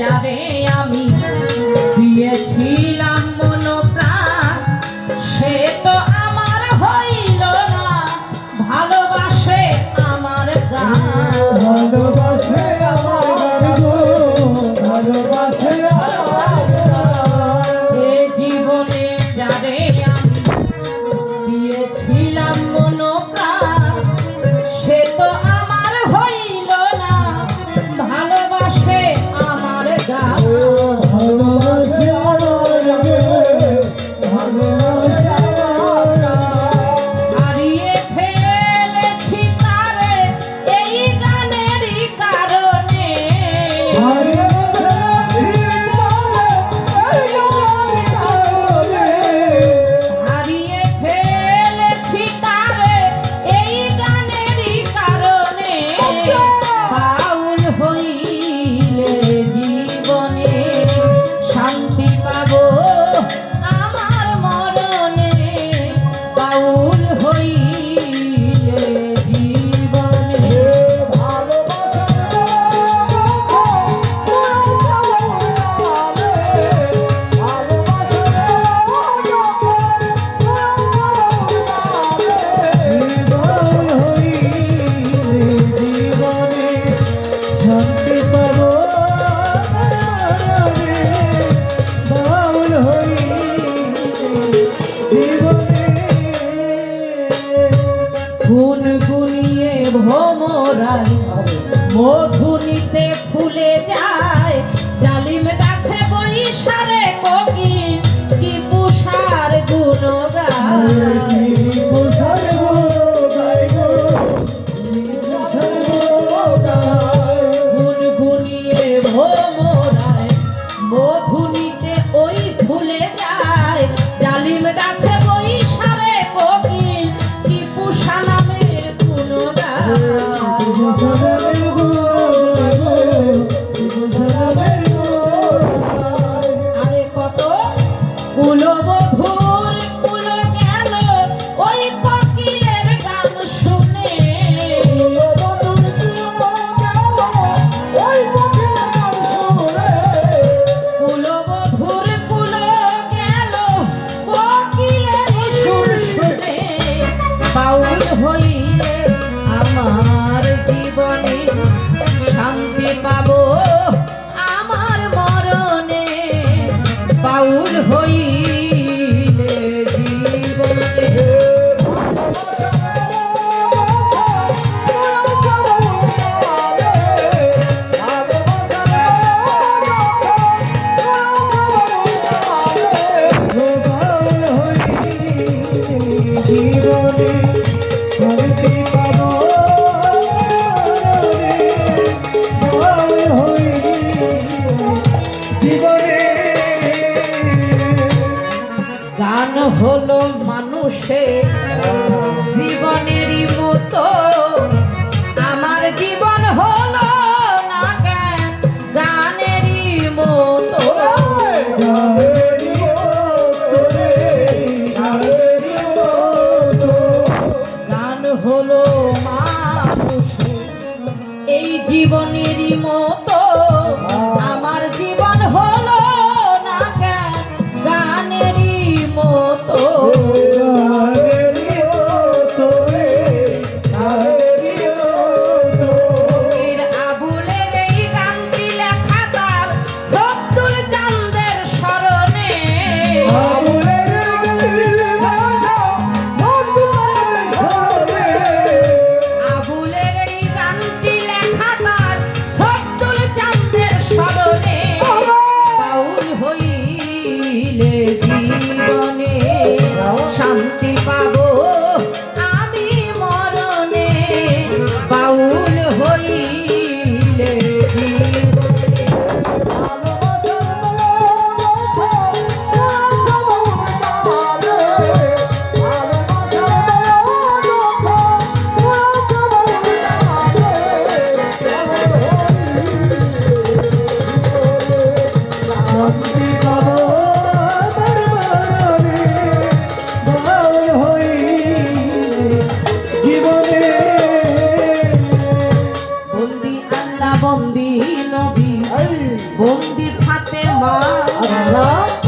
যারে আমি দিয়েছিলাম মন প্রাণ সে তো আমার হইল না ভালোবাসে আমার গান ভালোবাসে আমার গান ভালোবাসে আমার গান এ জীবনে যারে আমি দিয়েছিলাম মন প্রাণ সে তো আমার হইল না ভালোবাসে আমার গান ভালোবাসে আমার গান ভালোবাসে আমার গান হারিয়ে ফেলেছি তারে এই গানেরই কারণে হারিয়ে ফেলেছি তারে এই গানেরই কারণে। হারিয়ে ফেলেছি তারে এই গানেরই কারণে বাউল হইলে জীবনে শান্তি পাবো আমার মরণে বাউল হইলে জীবনে শান্তি পাবো বাউল হই জীবনে গুনগুনিয়ে ভোমরাই মধু নিতে ফুলে যায় ডালিম গাছে বৈশারে কোকিল কি পুষার গুণ গায় গুনগুনিয়ে ভোমরাই মধু নিতে ওই ফুলে যায় ডালিম গাছে বৈশারে কোকিল কি পুষা নামের গুণ গায় আরে কত কুলবধূর কুল গেল ওই কোকিলের গান শুনে কুলবধূর কুল গেল কোকিলের সুর শুনে বাউল হইলে আমার জীবনে শান্তি পাবো আমার মরণে বাউল হইলে জীবনে শান্তি পাবো জীবনে গান হলো মানুষের জীবনেরই মতো আমার জীবন হলো না জ্ঞান গানেরই মতো গান হলো মানুষের এই জীবনেরই মতো আমার জীবন হলো না জ্ঞান গানেরই মতো এর আবুলের এই গানটি লেখা তার সত্তুল চাঁদের স্মরণে আবুলের এই গানটি লেখা তার সত্তুল বন্দি থাকে মা আচ্ছা